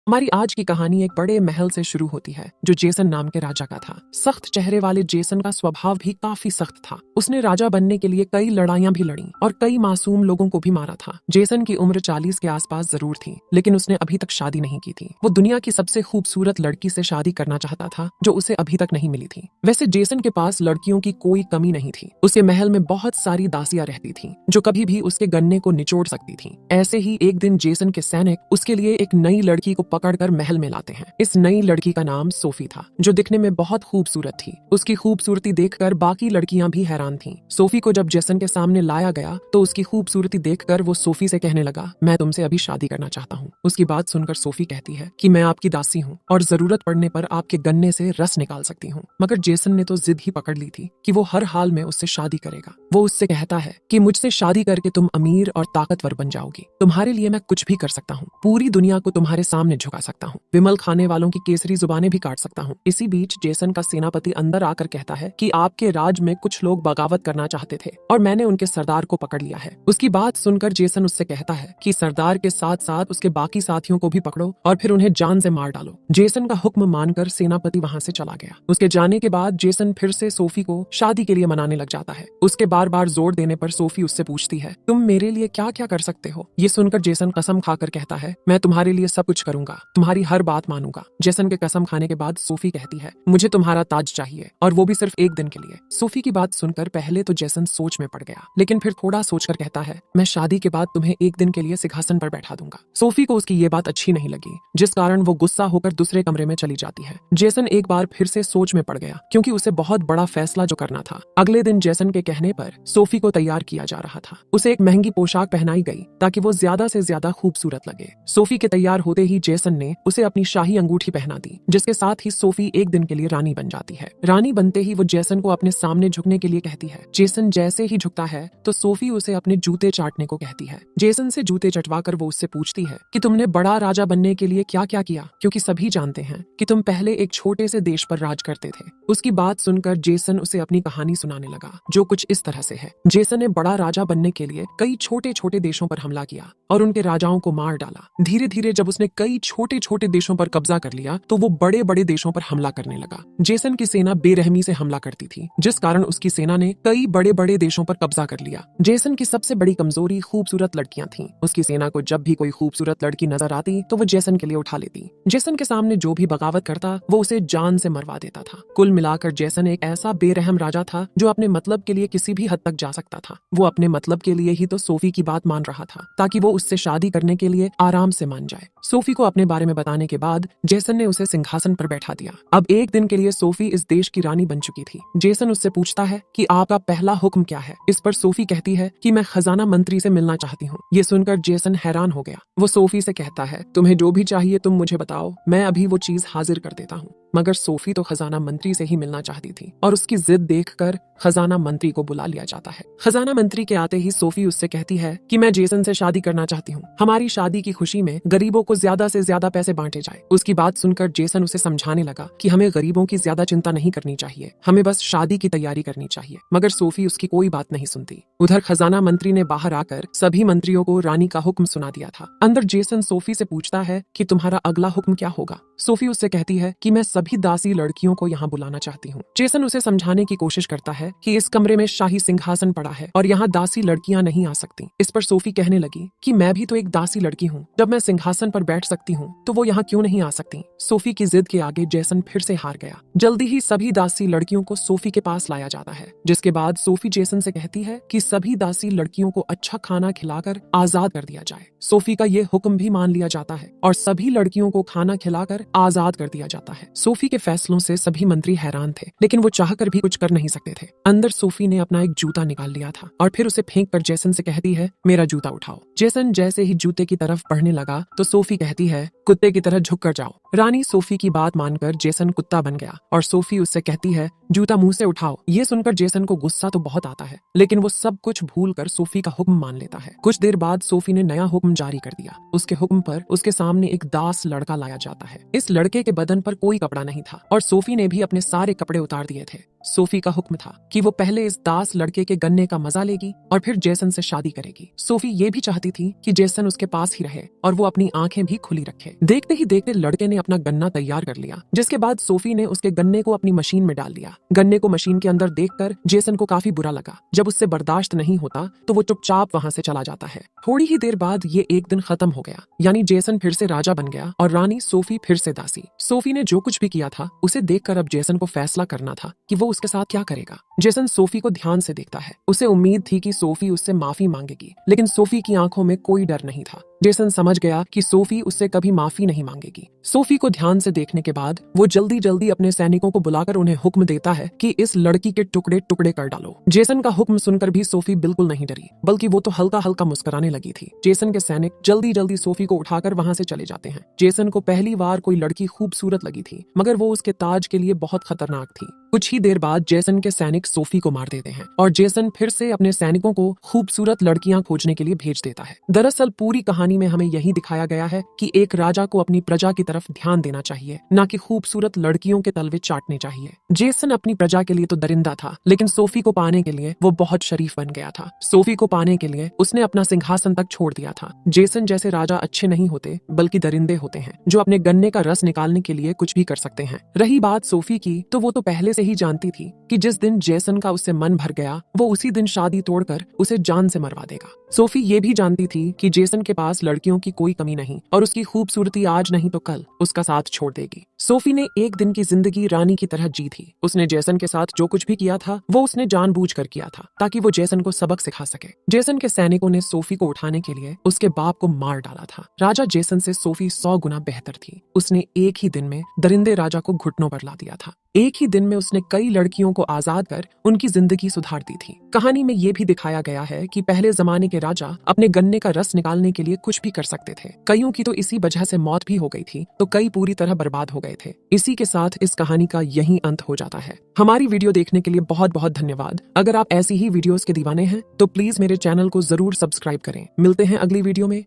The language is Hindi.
हमारी आज की कहानी एक बड़े महल से शुरू होती है जो जेसन नाम के राजा का था। सख्त चेहरे वाले जेसन का स्वभाव भी काफी सख्त था। उसने राजा बनने के लिए कई लड़ाइयां भी लड़ी और कई मासूम लोगों को भी मारा था। जेसन की उम्र 40 के आसपास जरूर थी, लेकिन उसने अभी तक शादी नहीं की थी। वो दुनिया की सबसे खूबसूरत लड़की से शादी करना चाहता था जो उसे अभी तक नहीं मिली थी। वैसे जेसन के पास लड़कियों की कोई कमी नहीं थी। उसके महल में बहुत सारी दासियां रहती थीं, जो कभी भी उसके गन्ने को निचोड़ सकती थीं। ऐसे ही एक दिन जेसन के सैनिक उसके लिए एक नई लड़की को पकड़कर महल में लाते हैं। इस नई लड़की का नाम सोफी था, जो दिखने में बहुत खूबसूरत थी। उसकी खूबसूरती देखकर बाकी लड़कियां भी हैरान थीं। सोफी को जब जेसन के सामने लाया गया तो उसकी खूबसूरती देखकर वो सोफी से कहने लगा, मैं तुमसे अभी शादी करना चाहता हूँ। उसकी बात सुनकर सोफी कहती है कि मैं आपकी दासी हूँ और जरूरत पड़ने पर आपके गन्ने से रस निकाल सकती हूँ। मगर जेसन ने तो जिद ही पकड़ ली थी कि वो हर हाल में उससे शादी करेगा। वो उससे कहता है कि मुझसे शादी करके तुम अमीर और ताकतवर बन जाओगी। तुम्हारे लिए मैं कुछ भी कर सकता हूँ। पूरी दुनिया को तुम्हारे सामने झुका सकता हूँ। विमल खाने वालों की केसरी जुबानें भी काट सकता हूँ। इसी बीच जेसन का सेनापति अंदर आकर कहता है कि आपके राज में कुछ लोग बगावत करना चाहते थे और मैंने उनके सरदार को पकड़ लिया है। उसकी बात सुनकर जेसन उससे कहता है कि सरदार के साथ साथ उसके बाकी साथियों को भी पकड़ो और फिर उन्हें जान से मार डालो। जेसन का हुक्म मानकर सेनापति वहां से चला गया। उसके जाने के बाद जेसन फिर से सोफी को शादी के लिए मनाने लग जाता है। उसके बार बार जोर देने पर सोफी उससे पूछती है, तुम मेरे लिए क्या क्या कर सकते हो? ये सुनकर जेसन कसम खाकर कहता है, मैं तुम्हारे लिए सब कुछ करूंगा, तुम्हारी हर बात मानूंगा। जेसन के कसम खाने के बाद सोफी कहती है, मुझे तुम्हारा ताज चाहिए और वो भी सिर्फ एक दिन के लिए। सोफी की बात सुनकर पहले तो जेसन सोच में पड़ गया, लेकिन फिर थोड़ा सोचकर कहता है, मैं शादी के बाद तुम्हें एक दिन के लिए सिंहासन पर बैठा दूंगा। सोफी को उसकी ये बात अच्छी नहीं लगी, जिस कारण वो गुस्सा होकर दूसरे कमरे में चली जाती है। जेसन एक बार फिर से सोच में पड़ गया, क्योंकि उसे बहुत बड़ा फैसला जो करना था। अगले दिन जेसन के कहने पर सोफी को तैयार किया जा रहा था। उसे एक महंगी पोशाक पहनाई गई ताकि वो ज्यादा से ज्यादा खूबसूरत लगे। सोफी के तैयार होते ही जेसन ने उसे अपनी शाही अंगूठी पहना दी, जिसके साथ ही सोफी एक दिन के लिए रानी बन जाती है। रानी बनते ही वो जेसन को अपने सामने झुकने के लिए कहती है। जेसन जैसे ही झुकता है तो सोफी उसे अपने जूते चाटने को कहती है। जेसन से जूते चटवाकर वो उससे पूछती है कि तुमने बड़ा राजा बनने के लिए क्या क्या किया, क्योंकि सभी जानते हैं कि तुम पहले एक छोटे से देश पर राज करते थे। उसकी बात सुनकर जेसन उसे अपनी कहानी सुनाने लगा, जो कुछ इस तरह से है। जेसन ने बड़ा राजा बनने के लिए कई छोटे छोटे देशों पर हमला किया और उनके राजाओं को मार डाला। धीरे धीरे जब उसने कई छोटे छोटे देशों पर कब्जा कर लिया तो वो बड़े बड़े देशों पर हमला करने लगा। जेसन की सेना बेरहमी से हमला करती थी, जिस कारण उसकी सेना ने कई बड़े बड़े देशों पर कब्जा कर लिया। जेसन की सबसे बड़ी कमजोरी खूबसूरत लड़कियां थीं। उसकी सेना को जब भी कोई खूबसूरत लड़की नजर आती तो वो जेसन के लिए उठा लेती। जेसन के सामने जो भी बगावत करता वो उसे जान से मरवा देता था। कुल मिलाकर जेसन एक ऐसा बेरहम राजा था जो अपने मतलब के लिए किसी भी हद तक जा सकता था। वो अपने मतलब के लिए ही तो सोफी की बात मान रहा था, ताकि वो उससे शादी करने के लिए आराम से मान जाए। सोफी को अपने बारे में बताने के बाद जेसन ने उसे सिंहासन पर बैठा दिया। अब एक दिन के लिए सोफी इस देश की रानी बन चुकी थी। जेसन उससे पूछता है कि आपका पहला हुक्म क्या है? इस पर सोफी कहती है कि मैं खजाना मंत्री से मिलना चाहती हूँ। ये सुनकर जेसन हैरान हो गया। वो सोफी से कहता है, तुम्हें जो भी चाहिए तुम मुझे बताओ, मैं अभी वो चीज हाजिर कर देता हूँ। मगर सोफी तो खजाना मंत्री से ही मिलना चाहती थी और उसकी जिद देखकर खजाना मंत्री को बुला लिया जाता है। खजाना मंत्री के आते ही सोफी उससे कहती है कि मैं जेसन से शादी करना चाहती हूँ। हमारी शादी की खुशी में गरीबों को ज्यादा से ज्यादा पैसे बांटे जाए। उसकी बात सुनकर जेसन उसे समझाने लगा कि हमें गरीबों की ज्यादा चिंता नहीं करनी चाहिए, हमें बस शादी की तैयारी करनी चाहिए। मगर सोफी उसकी कोई बात नहीं सुनती। उधर खजाना मंत्री ने बाहर आकर सभी मंत्रियों को रानी का हुक्म सुना दिया था। अंदर जेसन सोफी से पूछता है कि तुम्हारा अगला हुक्म क्या होगा? सोफी उससे कहती है कि मैं सभी दासी लड़कियों को यहाँ बुलाना चाहती हूँ। जेसन उसे समझाने की कोशिश करता है कि इस कमरे में शाही सिंहासन पड़ा है और यहाँ दासी लड़कियां नहीं आ सकती। इस पर सोफी कहने लगी कि मैं भी तो एक दासी लड़की हूँ, जब मैं सिंहासन पर बैठ सकती हूँ तो वो यहाँ क्यों नहीं आ सकती? सोफी की जिद के आगे जेसन फिर से हार गया। जल्दी ही सभी दासी लड़कियों को सोफी के पास लाया जाता है, जिसके बाद सोफी जेसन से कहती है कि सभी दासी लड़कियों को अच्छा खाना खिलाकर आजाद कर दिया जाए। सोफी का ये हुक्म भी मान लिया जाता है और सभी लड़कियों को खाना खिलाकर आजाद कर दिया जाता है। सोफी के फैसलों से सभी मंत्री हैरान थे, लेकिन वो चाहकर भी कुछ कर नहीं सकते थे। अंदर सोफी ने अपना एक जूता निकाल लिया था और फिर उसे फेंक कर जेसन से कहती है, मेरा जूता उठाओ। जेसन जैसे ही जूते की तरफ बढ़ने लगा तो सोफी कहती है, कुत्ते की तरह झुक कर जाओ। रानी सोफी की बात मानकर जेसन कुत्ता बन गया और सोफी उससे कहती है, जूता मुंह से उठाओ। ये सुनकर जेसन को गुस्सा तो बहुत आता है, लेकिन वो सब कुछ भूलकर सोफी का हुक्म मान लेता है। कुछ देर बाद सोफी ने नया हुक्म जारी कर दिया। उसके हुक्म पर उसके सामने एक दास लड़का लाया जाता है। इस लड़के के बदन पर कोई कपड़ा नहीं था और सोफी ने भी अपने सारे कपड़े उतार दिए थे। सोफी का हुक्म था कि वो पहले इस दास लड़के के गन्ने का मजा लेगी और फिर जेसन से शादी करेगी। सोफी ये भी चाहती थी कि जेसन उसके पास ही रहे और वो अपनी आंखें भी खुली रखे। देखते ही देखते लड़के ने अपना गन्ना तैयार कर लिया, जिसके बाद सोफी ने उसके गन्ने को अपनी मशीन में डाल दिया। गन्ने को मशीन के अंदर देखकर जेसन को काफी बुरा लगा। जब उससे बर्दाश्त नहीं होता तो वो चुपचाप वहां से चला जाता है। थोड़ी ही देर बाद ये एक दिन खत्म हो गया, यानी जेसन फिर से राजा बन गया और रानी सोफी फिर से दासी। सोफी ने जो कुछ भी किया था उसे देखकर अब जेसन को फैसला करना था कि वो उसके साथ क्या करेगा। जेसन सोफी को ध्यान से देखता है। उसे उम्मीद थी कि सोफी उससे माफी मांगेगी, लेकिन सोफी की आंखों में कोई डर नहीं था। जेसन समझ गया कि सोफी उससे कभी माफी नहीं मांगेगी। सोफी को ध्यान से देखने के बाद वो जल्दी जल्दी अपने सैनिकों को बुलाकर उन्हें हुक्म देता है कि इस लड़की के टुकड़े टुकड़े कर डालो। जेसन का हुक्म सुनकर भी सोफी बिल्कुल नहीं डरी, बल्कि वो तो हल्का हल्का मुस्कुराने लगी थी। जेसन के सैनिक जल्दी जल्दी सोफी को उठाकर वहां से चले जाते हैं। जेसन को पहली बार कोई लड़की खूबसूरत लगी थी, मगर वो उसके ताज के लिए बहुत खतरनाक थी। कुछ ही देर बाद जेसन के सैनिक सोफी को मार देते हैं और जेसन फिर से अपने सैनिकों को खूबसूरत लड़कियां खोजने के लिए भेज देता है। दरअसल पूरी कहानी में हमें यही दिखाया गया है कि एक राजा को अपनी प्रजा की तरफ ध्यान देना चाहिए, न कि खूबसूरत लड़कियों के तलवे चाटने चाहिए। जेसन अपनी प्रजा के लिए तो दरिंदा था, लेकिन सोफी को पाने के लिए वो बहुत शरीफ बन गया था। सोफी को पाने के लिए उसने अपना सिंहासन तक छोड़ दिया था। जेसन जैसे राजा अच्छे नहीं होते, बल्कि दरिंदे होते हैं, जो अपने गन्ने का रस निकालने के लिए कुछ भी कर सकते हैं। रही बात सोफी की, तो वो तो पहले से ही जानती थी कि जिस दिन जेसन का उससे मन भर गया, वो उसी दिन शादी तोड़कर उसे जान से मरवा देगा। सोफी ये भी जानती थी कि जेसन के पास लड़कियों की कोई कमी नहीं और उसकी खूबसूरती आज नहीं तो कल उसका साथ छोड़ देगी। सोफी ने एक दिन की जिंदगी रानी की तरह जी थी। उसने जेसन के साथ जो कुछ भी किया था वो उसने जानबूझकर किया था, ताकि वो जेसन को सबक सिखा सके। जेसन के सैनिकों ने सोफी को उठाने के लिए उसके बाप को मार डाला था। राजा जेसन से सोफी 100 गुना बेहतर थी। उसने एक ही दिन में दरिंदे राजा को घुटनों पर ला दिया था। एक ही दिन में उसने कई लड़कियों को आजाद कर उनकी जिंदगी सुधार दी थी। कहानी में ये भी दिखाया गया है कि पहले जमाने के राजा अपने गन्ने का रस निकालने के लिए कुछ भी कर सकते थे। कईयों की तो इसी वजह से मौत भी हो गई थी, तो कई पूरी तरह बर्बाद हो गए थे। इसी के साथ इस कहानी का यही अंत हो जाता है। हमारी वीडियो देखने के लिए बहुत बहुत धन्यवाद। अगर आप ऐसी ही वीडियोस के दीवाने हैं तो प्लीज मेरे चैनल को जरूर सब्सक्राइब करें। मिलते हैं अगली वीडियो में।